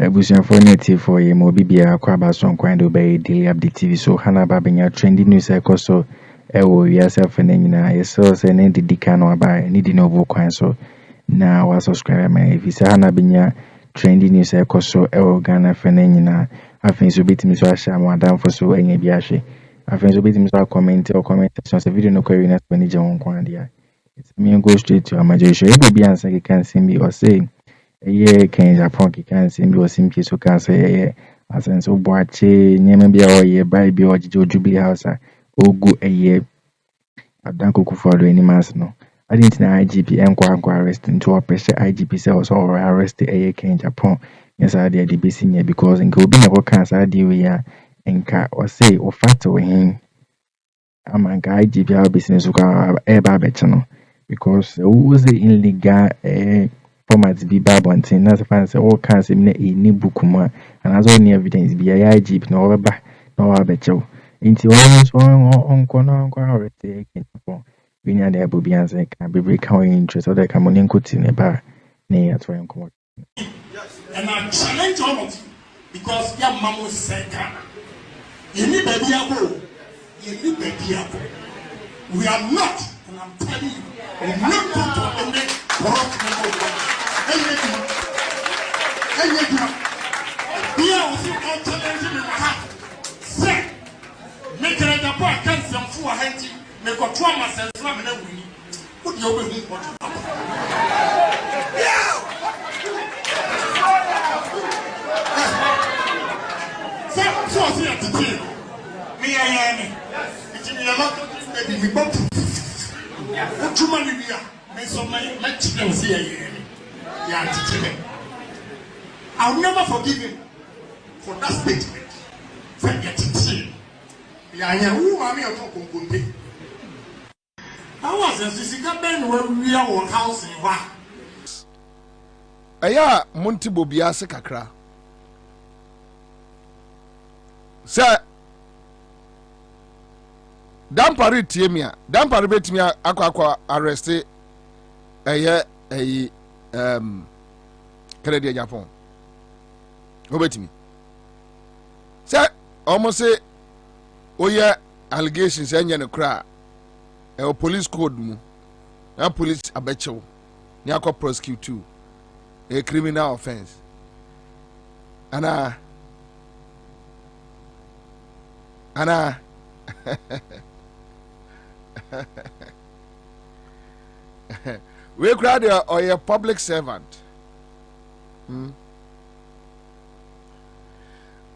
Busian for native for a mobibia kwaba song kind obey daily update TV so hana babenya trendy news so yourself and then so say need the decano by needing no kwan so na wa subscribe my if you hana binya trendy news so Ghana fenenina afin so bitimi so asha madam for so enye biahwe afin so bitimi so comment or comment section video no query next when je won kwan dia it's me go straight to amajesho e be answer you can see me or say yeah, can Agyapong can see me or simply so can say as and so boache nyame bia o ye Bobie or Jubilee house o go a year adanko kufuado animals no I didn't know IGP enko arrest into a pressure IGP cells or arrest a can Agyapong yes I did the BC because in Kobe never can say we are enka or say or fat to him amanka IGP our business ko e ba betano because was illegal format be babontin na fan say all can say me ni bukuma and as only evidence be IGP no ba no wa becho inti on kono already for we need the Bobie answer can be break our interest or the communion kuti ne ba ne atwa enko and I challenge all of you because your mama said you need baby abo you need baby abo we are not and I'm telling you we not going to any corrupt member we are also challenging in half say make it a boy can some for hunting make a trauma sense from an enemy put your way what so here to tell me I am it's in a lot of baby we both what you money we are me so my children see I'll never forgive him for that statement. Forget it. Yeah, who are me talking? I was a Sisicaben when we are on house in Wa. Aya Monty Bobie kakra. Sir Dampare tiemia. Dampare betimia akwa arresté Kennedy Agyapong. Obetimi. Say almost say oya allegations enya ne kra police code mu. Na police abechew. Ni akọ prosecute too. A criminal offense. Ana we crowd or a public servant.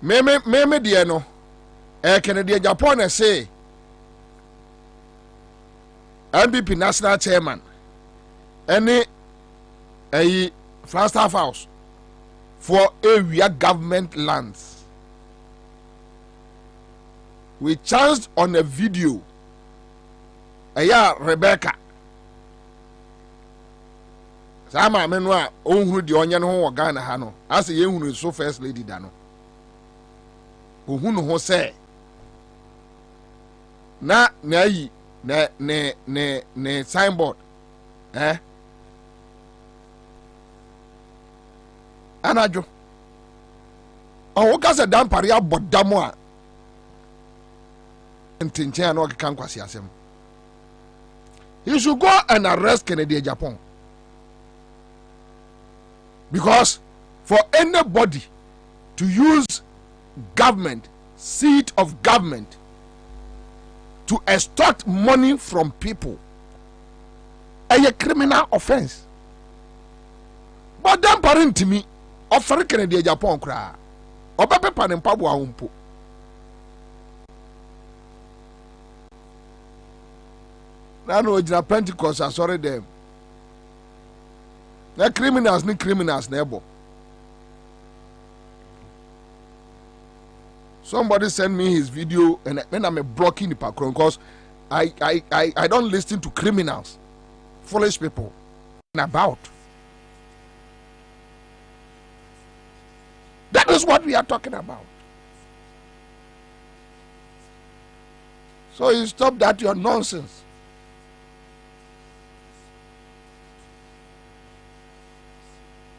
Me dear no. Kennedy Agyapong say NPP national chairman. Any Flagstaff house for area government lands. We chanced on a video. Rebecca. Sama menwa ohuru di onye no ho Ghana ha no ase ye hunu so first lady da no ohunu ho se na yi ne signboard anajo o ka se Dampare abodamo a ntinchen na o kan kwase asem. You should go and arrest Kennedy Agyapong. Because for anybody to use government, seat of government, to extort money from people, a criminal offense. But Dampare to me, offer Kennedy Agyapong kra, obepe panem pabo ahumpo. Now no Pentecost are sorry them. The criminals neighbor. Somebody send me his video and then I'm blocking the background because I don't listen to criminals, foolish people. About that is what we are talking about. So you stop that your nonsense.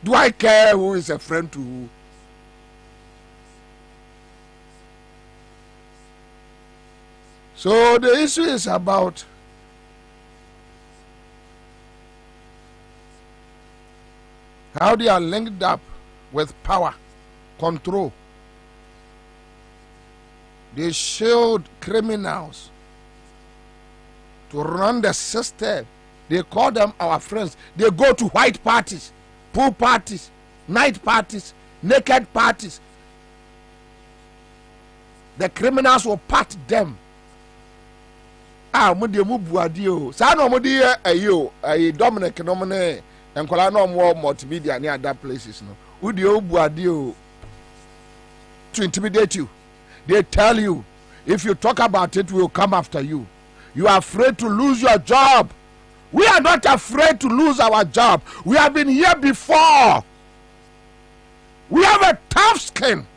Do I care who is a friend to who? So the issue is about how they are linked up with power, control. They shield criminals to run the system. They call them our friends. They go to white parties, pool parties, night parties, naked parties. The criminals will pat them. Mudi mu buadio. Sa no mudi ayo, Dominic no mone enkola no more multimedia near other places no. Udi o buadio to intimidate you. They tell you if you talk about it, we will come after you. You are afraid to lose your job. We are not afraid to lose our job. We have been here before. We have a tough skin.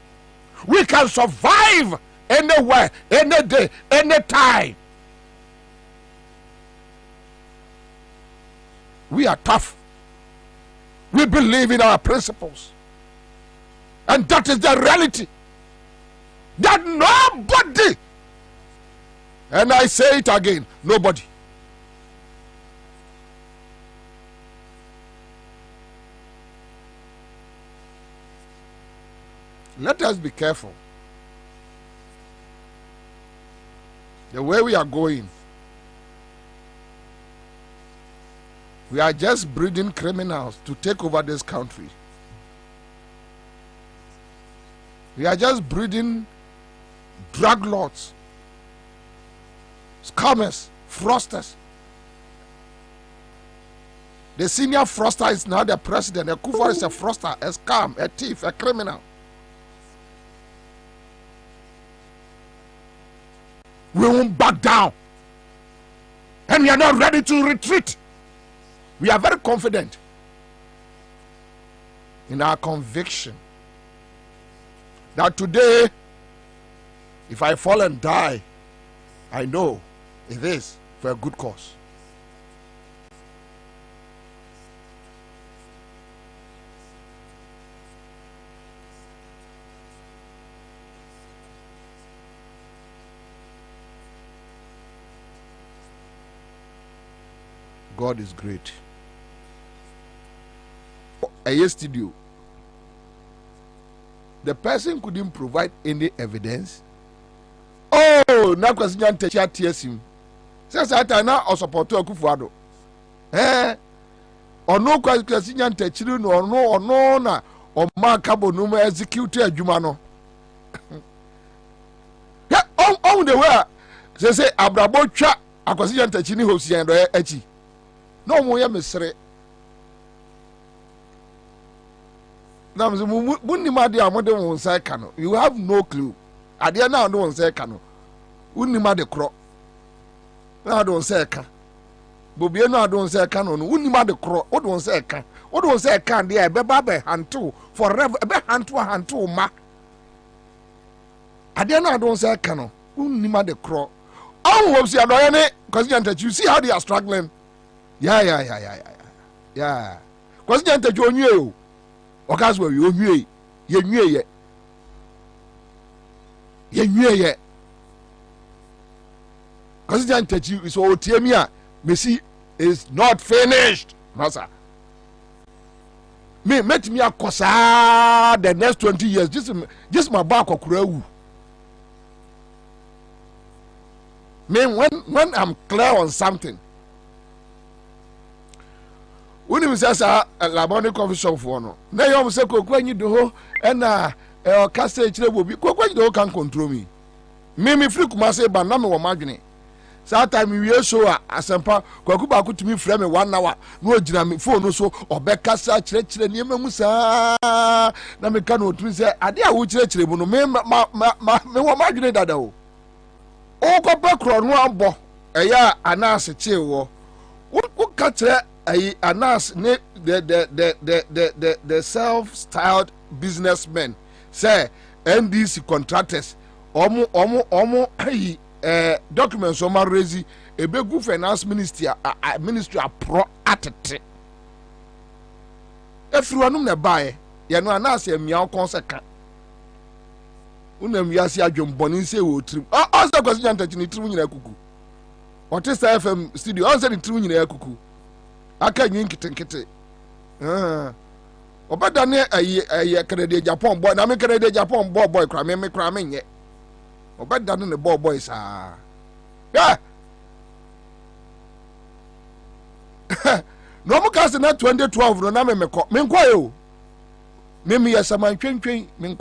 We can survive anywhere, any day, any time. We are tough. We believe in our principles. And that is the reality. That nobody, and I say it again, nobody, let us be careful. The way we are going, we are just breeding criminals to take over this country. We are just breeding drug lords, scammers, fraudsters. The senior fraudster is now the president. A Kufuor is a fraudster, a scam, a thief, a criminal. We won't back down. And we are not ready to retreat. We are very confident in our conviction that today, if I fall and die, I know it is for a good cause. God is great. A studio. The person couldn't provide any evidence. Oh, na kwasi nyan techi atiesim. Says that na o support Akufo-Addo. Ono kwasi nyan techi no ono na o ma kabo no ma execute adwuma no. Yeah, on the way say abrabo twa akwasi nyan techi ni hosian do achi. No mo ya mesre. Now, you have no clue. I dare now don't say cano. Unima de cro. Now don't say can. Bobie no don't say canon. Unima de cro. What don't say can. What don't say can there? Bebabe hand two forever. Be hand two ma. I dare now don't say cano. Unima de cro. Oh, what's your doyane? Because you see how they are struggling. Yeah. Because you Okas were you ye. Because you is all Tiamia, Messi is not finished. Massa. Me met me a cosa the next 20 years. Just my back of crew. Me when I'm clear on something. When you say a Laboni coffee shop for no, now you say when you do and castle Bobie, when you can control me. Me free Kumase Banami or Magni. Sometimes we show a sample, Kwakuba could to me frame 1 hour, no dynamic phone so or back castle church and Yemusa Namikano to say, I dare which church no me Magni Dado. Oh, Papa Cron 1 bo, a ya anas a chill. What catch anas the self-styled businessmen say NDC contractors omo documents o ma raise ebegu finance ministry pro atete efiri wanum na bae ye no anas emia konseka unam yasi adwom bɔne se wo trim ɔsɛ kwasi nyanta ni trim nyina kuku ɔte Star FM studio ɔsɛ ni trim nyina kuku aka nyi nkete ɔbɛda ne ayi Canada Japan boy na me Canada Japan boy kra me kra me nyɛ ɔbɛda ne boy saa no mo ka se na 2012 no na me nkɔ yo me yɛ saman twentwen me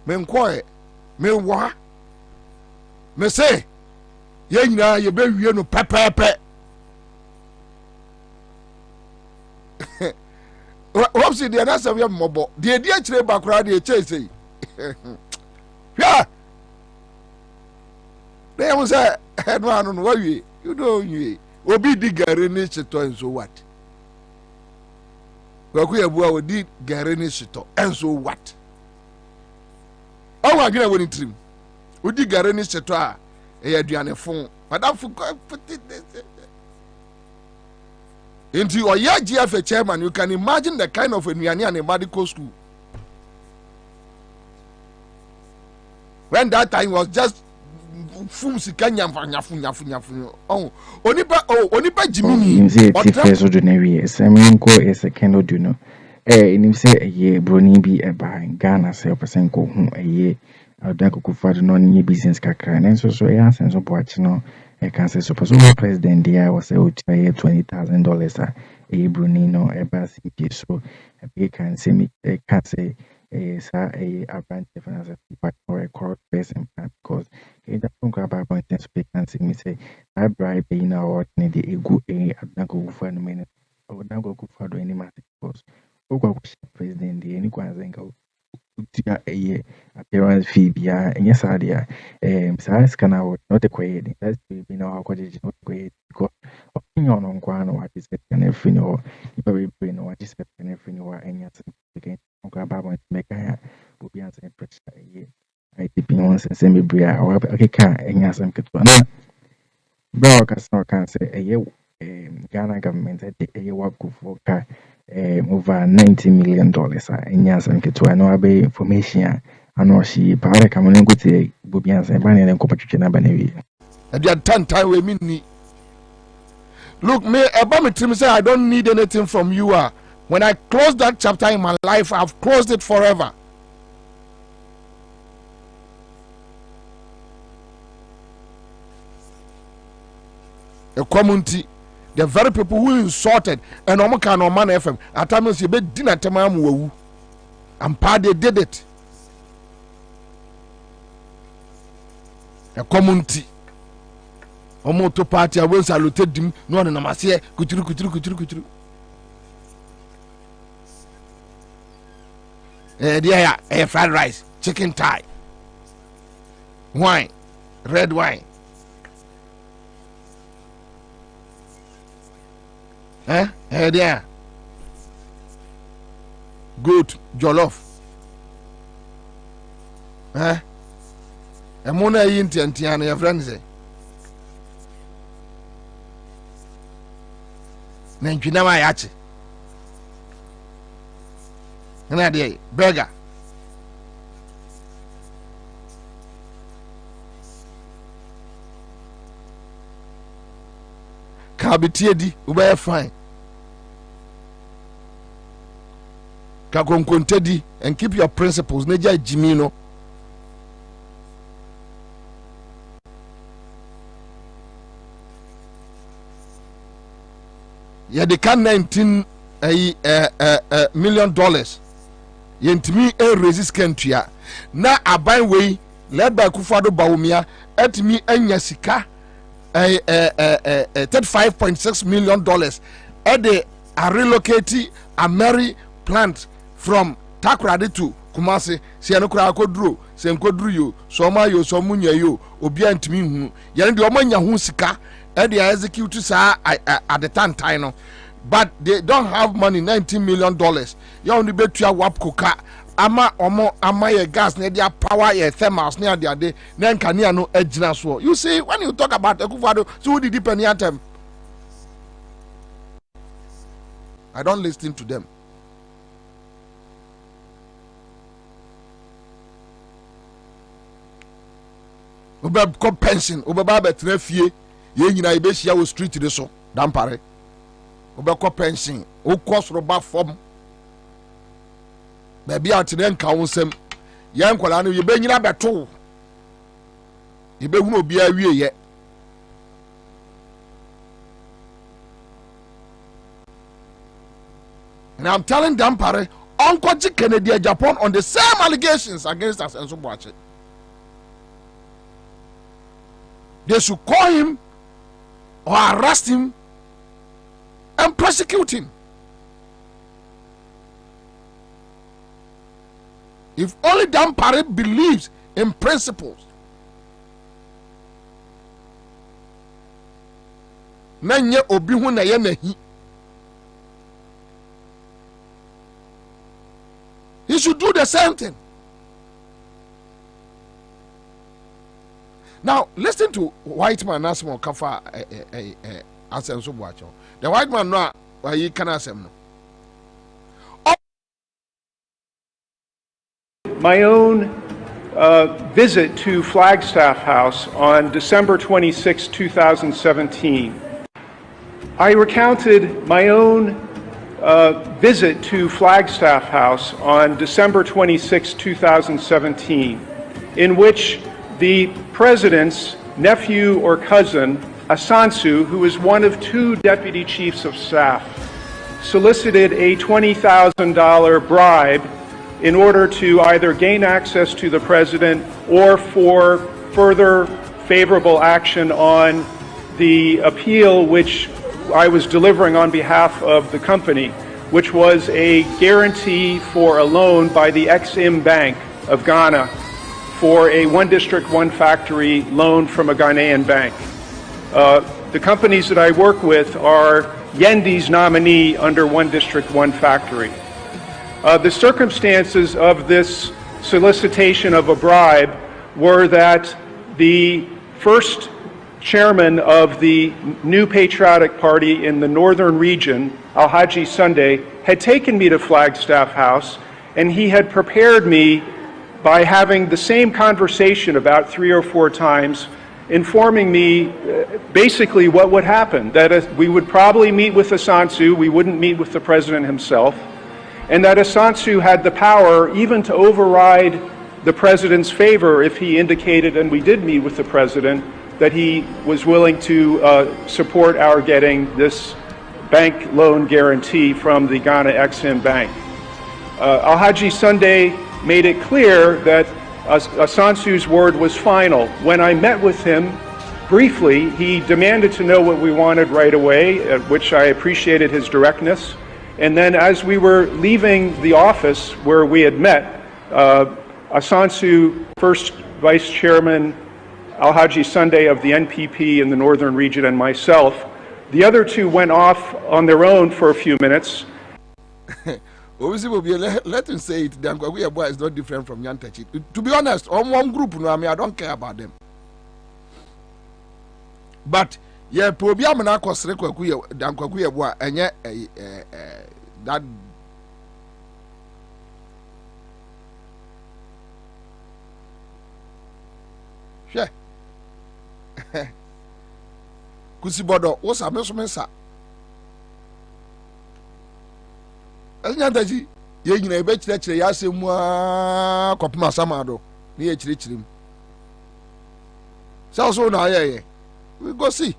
nkɔ me wa me say ye nyina ye be wie no pɛpɛpɛ hope see the answer we mobo the idea chire bakura the chase yeah they am say head man no we you know you obi di gare ni chito and so what kwaku yebua odi gare ni chito and so what awu adwena woni trim odi gare ni chito a e aduane fon madam fu into or ya GF chairman, you can imagine the kind of anuane and a medical school. When that time was just oh onipa jimini or first ordinary seminko is a candle do no and you say a year brony be a by Ghana self percent go home a year I'll go for no new business kakra and so yeah sense of watching no I can say suppose president there was a $20,000 a Brunino a basket so a can say me can say a branch difference or a court person because it don't grab a point and speak and see me say I bribe in our the ego a go for a minute or not go for any matter because president the any go a appearance fee bia and yes idea size can out not a quaid that's be no cottage not great because opinion on guano what is it and everything or very brain what is it and everything or any other again on make a will be answering pressure a year I dip in once and send me bria or okay can and yes I'm good broadcast can say a year Ghana government a year work for over $90 million and yes I'm get to I know be information I know she para come on go to Bobie and Bani and competition abane at that time we mean look me about me team say I don't need anything from you when I close that chapter in my life I've closed it forever. A community the very people who insulted and Omaka no man FM at times you be dinner tamam wu and they did it. A community Omoto party I will salute him no na masie kuturu there fried rice chicken thigh wine red wine there goat jollof and mona yinti and your friends say Nanjina ma yachi na dey burger kabitie di ubaya fine ka konkonte di and keep your principles neja jimi no ya de kan $19 million yentimi resist kentua na aban wei led by Kufado Bawumia etimi anya sika $35.6 million the relocate a Mary plant from Takoradi to Kumasi se anokura akoduro se nkoduru yo so ma yo so munya yo obi antimi hu ye de omanya hu sika they execute at the time no but they don't have money $19 million you only bet to wap coca ama omo ama ye gas na dia power ye thermals na dia de na nkania no agina so you see when you talk about Akufo-Addo so who did depend on them I don't listen to them Ubeko pension, ubeba betre fie, ye nyina ibehia wo street de so, Dampare. Ubeko pension, ukos roba form. Baby atene nka wonsem, ye nkwala no ye be nyina beto. Ye be hu obi awie ye. And I'm telling Dampare, Uncle Kennedy Agyapong on the same allegations against us and so watch it. They should call him or arrest him and prosecute him. If only Dampare believes in principles, Nanye obi hu na ye nahi. He should do the same thing. Now, listen to white man Nasmo Kafa Asem Subwacho. The white man no he can asem no. My own visit to Flagstaff House on December 26, 2017. I recounted my own visit to Flagstaff House on December 26, 2017, in which the president's nephew or cousin, Asansu, who is one of 2 deputy chiefs of staff, solicited a $20,000 bribe in order to either gain access to the president or for further favorable action on the appeal which I was delivering on behalf of the company, which was a guarantee for a loan by the Exim Bank of Ghana for a 1 district, 1 factory loan from a Ghanaian bank. The companies that I work with are Yendi's nominee under 1 district, 1 factory. The circumstances of this solicitation of a bribe were that the first chairman of the New Patriotic Party in the northern region, Alhaji Sunday, had taken me to Flagstaff House, and he had prepared me by having the same conversation about 3 or 4 times, informing me basically what would happen, that we would probably meet with Asansu, we wouldn't meet with the president himself, and that Asansu had the power even to override the president's favor if he indicated, and we did meet with the president, that he was willing to support our getting this bank loan guarantee from the Ghana Exim Bank. Alhaji Sunday made it clear that Asansu's word was final. When I met with him briefly, he demanded to know what we wanted right away, which I appreciated his directness. And then as we were leaving the office where we had met, Asansu, first Vice Chairman Alhaji Sunday of the NPP in the northern region, and myself, the other 2 went off on their own for a few minutes. Let him say it. The boy is not different from Yantachi. To be honest, on one group, I don't care about them. But yeah, probably I'm not considering that sure. Kusibodo, what's a mesomesa? Yantachi, ye a bet that you ask him, Copma Samado, near Chirichim. So now, yeah, we go see.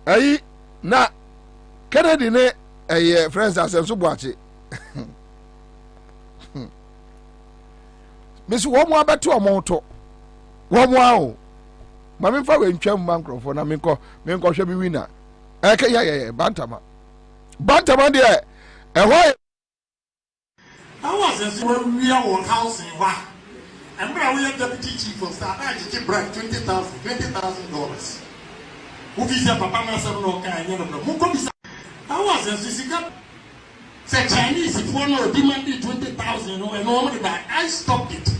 Aye, na Kennedy, a friends as a watch it. Miss one more about 2 amounto. 1 more. Mammy Fawe in Cham microphone, I mean, shall be winner. Okay, yeah, Bantama. Bantama, dear. And why? I was a real house in Wa. And we are deputy chief of staff. I just bribe $20,000. Who is a papa myself no kind of no. I was a Sisica. Say Chinese if one or demanded 20,000 and normally that I stopped it.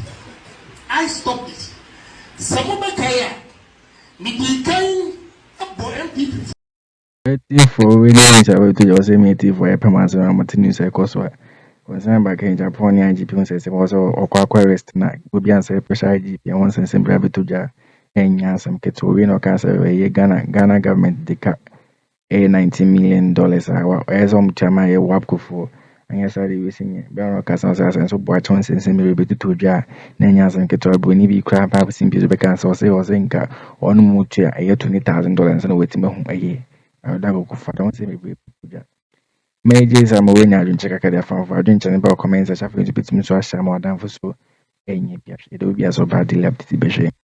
Some of my career, me kind of MPP. For really, I will tell you, say, me for a permanent Martin News. I Concern back in Japan, IGP says also or Ǎllêgation na Bobie and say pressure IGP and once and simply able to ja and some kits will win or cancer a Ghana government the $19 million hour as chama a wapco for and yes I was saying Baron Casas and so boy chance and send me able to ja Nanya some kits or Bonnie be crap have seen people because or say or zinka on mucha a year $20,000 and waiting a year. I would have go for don't say me Majors are more than I check a fan for doing channel comments as I feel to be so much more than for so. It will be as so bad left to be